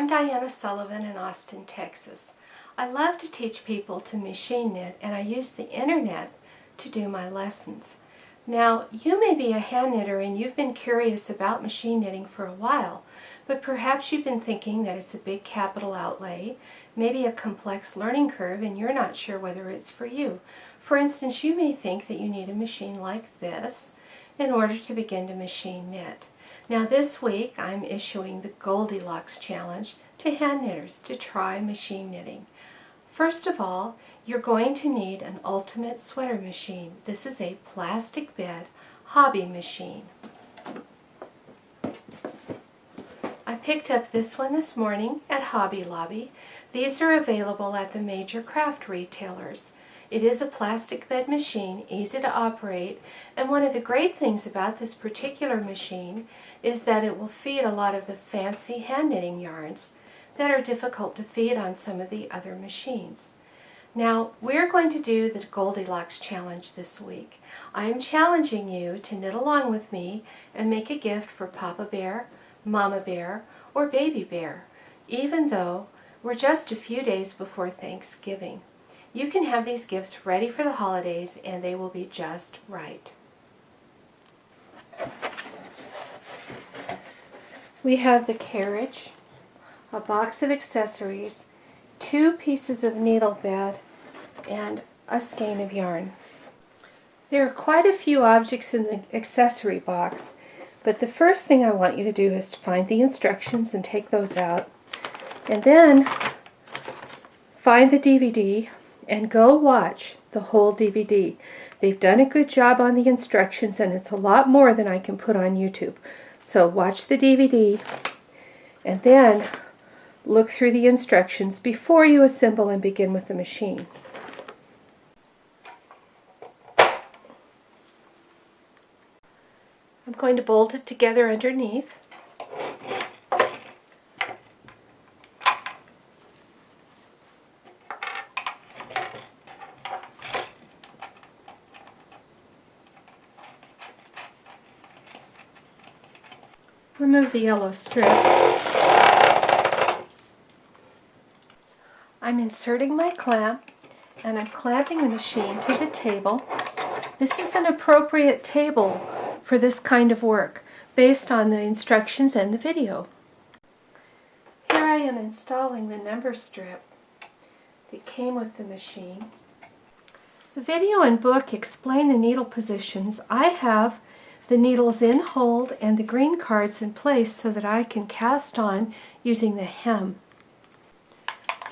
I'm Diana Sullivan in Austin, Texas. I love to teach people to machine knit, and I use the internet to do my lessons. Now, you may be a hand knitter and you've been curious about machine knitting for a while, but perhaps you've been thinking that it's a big capital outlay, maybe a complex learning curve, and you're not sure whether it's for you. For instance, you may think that you need a machine like this in order to begin to machine knit. Now this week I'm issuing the Goldilocks Challenge to hand knitters to try machine knitting. First of all, you're going to need an ultimate sweater machine. This is a plastic bed hobby machine. I picked up this one this morning at Hobby Lobby. These are available at the major craft retailers. It is a plastic bed machine, easy to operate, and one of the great things about this particular machine is that it will feed a lot of the fancy hand knitting yarns that are difficult to feed on some of the other machines. Now, we're going to do the Goldilocks Challenge this week. I am challenging you to knit along with me and make a gift for Papa Bear, Mama Bear, or Baby Bear, even though we're just a few days before Thanksgiving. You can have these gifts ready for the holidays and they will be just right. We have the carriage, a box of accessories, 2 pieces of needle bed, and a skein of yarn. There are quite a few objects in the accessory box, but the first thing I want you to do is to find the instructions and take those out, and then find the DVD and go watch the whole DVD. They've done a good job on the instructions, and it's a lot more than I can put on YouTube. So watch the DVD and then look through the instructions before you assemble and begin with the machine. I'm going to bolt it together underneath. Remove the yellow strip. I'm inserting my clamp and I'm clamping the machine to the table. This is an appropriate table for this kind of work based on the instructions and the video. Here I am installing the number strip that came with the machine. The video and book explain the needle positions. I have the needles in hold and the green cards in place so that I can cast on using the hem.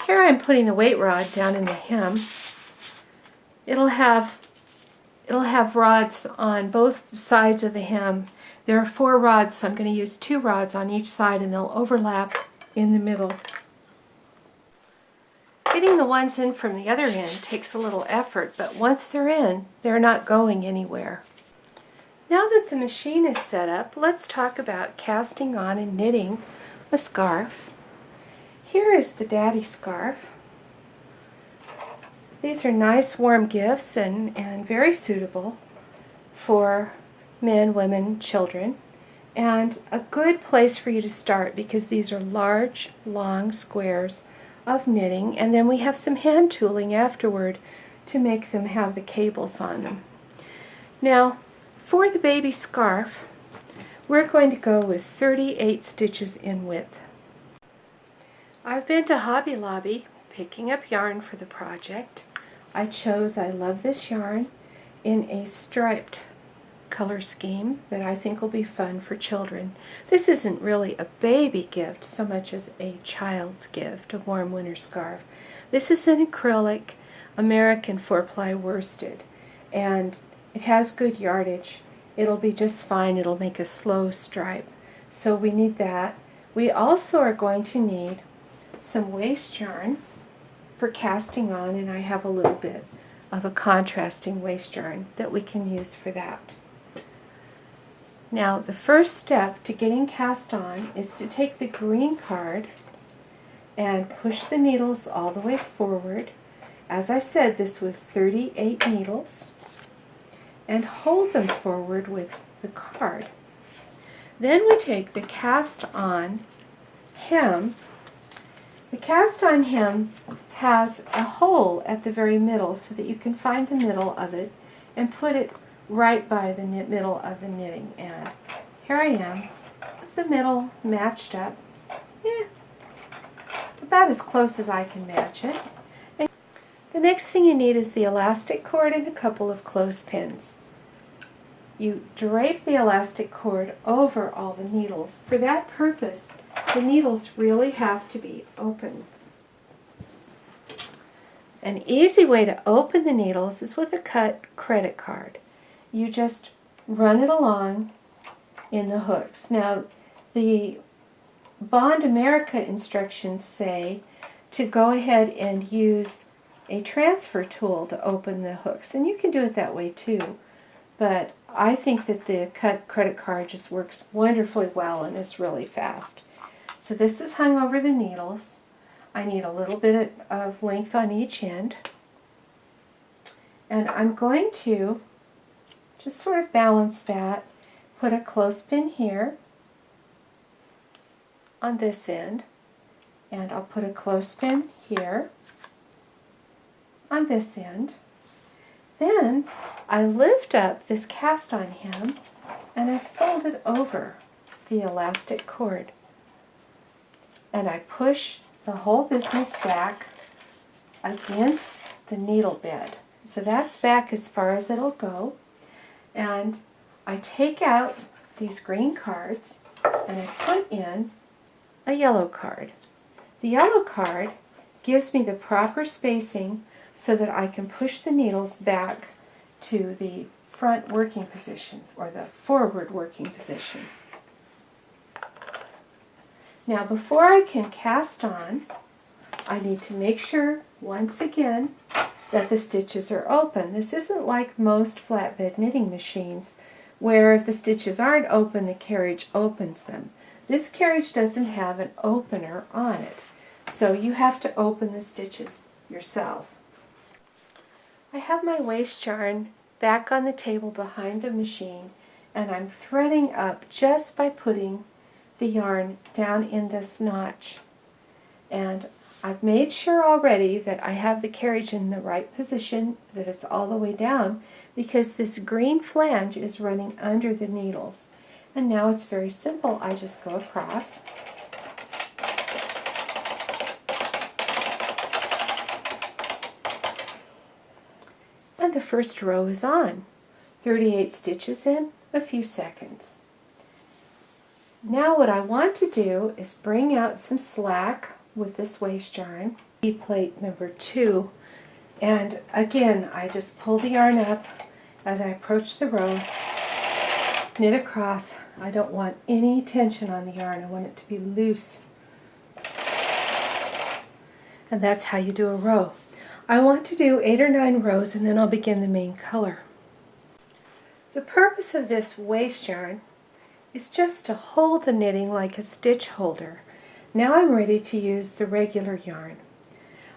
Here I'm putting the weight rod down in the hem. It'll have rods on both sides of the hem. There are 4 rods, so I'm going to use 2 rods on each side and they'll overlap in the middle. Getting the ones in from the other end takes a little effort, but once they're in, they're not going anywhere. Now that the machine is set up, let's talk about casting on and knitting a scarf. Here is the daddy scarf. These are nice warm gifts and very suitable for men, women, children, and a good place for you to start because these are large, long squares of knitting, and then we have some hand tooling afterward to make them have the cables on them. Now, for the baby scarf, we're going to go with 38 stitches in width. I've been to Hobby Lobby picking up yarn for the project. I love this yarn in a striped color scheme that I think will be fun for children. This isn't really a baby gift so much as a child's gift, a warm winter scarf. This is an acrylic American 4-ply worsted, and it has good yardage. It'll be just fine. It'll make a slow stripe. So we need that. We also are going to need some waste yarn for casting on, and I have a little bit of a contrasting waste yarn that we can use for that. Now, the first step to getting cast on is to take the green card and push the needles all the way forward. As I said, this was 38 needles, and hold them forward with the card. Then we take the cast on hem The cast on hem has a hole at the very middle so that you can find the middle of it and put it right by the middle of the knitting. And here I am with the middle matched up. About as close as I can match it. And the next thing you need is the elastic cord and a couple of clothespins. You drape the elastic cord over all the needles. For that purpose, the needles really have to be open. An easy way to open the needles is with a cut credit card. You just run it along in the hooks. Now, the Bond America instructions say to go ahead and use a transfer tool to open the hooks, and you can do it that way too, but I think that the cut credit card just works wonderfully well and is really fast. So this is hung over the needles. I need a little bit of length on each end, and I'm going to just sort of balance that, put a clothespin here on this end, and I'll put a clothespin here on this end. Then I lift up this cast on hem and I fold it over the elastic cord, and I push the whole business back against the needle bed. So that's back as far as it'll go, and I take out these green cards and I put in a yellow card. The yellow card gives me the proper spacing so that I can push the needles back to the front working position or the forward working position. Now before I can cast on, I need to make sure once again that the stitches are open. This isn't like most flatbed knitting machines where if the stitches aren't open, the carriage opens them. This carriage doesn't have an opener on it, so you have to open the stitches yourself. I have my waist yarn back on the table behind the machine, and I'm threading up just by putting the yarn down in this notch. And I've made sure already that I have the carriage in the right position, that it's all the way down, because this green flange is running under the needles. And now it's very simple. I just go across. And the first row is on. 38 stitches in a few seconds. Now what I want to do is bring out some slack with this waist yarn, plate number 2, and again I just pull the yarn up as I approach the row, knit across. I don't want any tension on the yarn, I want it to be loose. And that's how you do a row. I want to do 8 or 9 rows and then I'll begin the main color. The purpose of this waist yarn is just to hold the knitting like a stitch holder. Now I'm ready to use the regular yarn.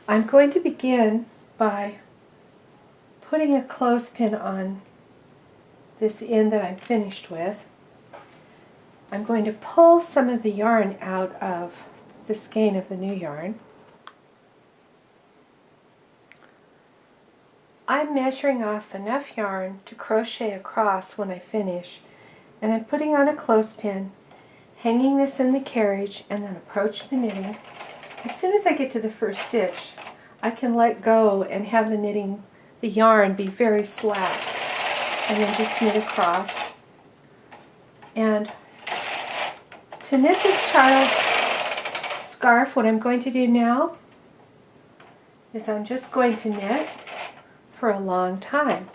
I'm going to begin by putting a clothespin on this end that I'm finished with. I'm going to pull some of the yarn out of the skein of the new yarn. I'm measuring off enough yarn to crochet across when I finish, and I'm putting on a clothespin, hanging this in the carriage, and then approach the knitting. As soon as I get to the first stitch, I can let go and have the yarn be very slack, and then just knit across. And to knit this child's scarf, what I'm going to do now is I'm just going to knit for a long time.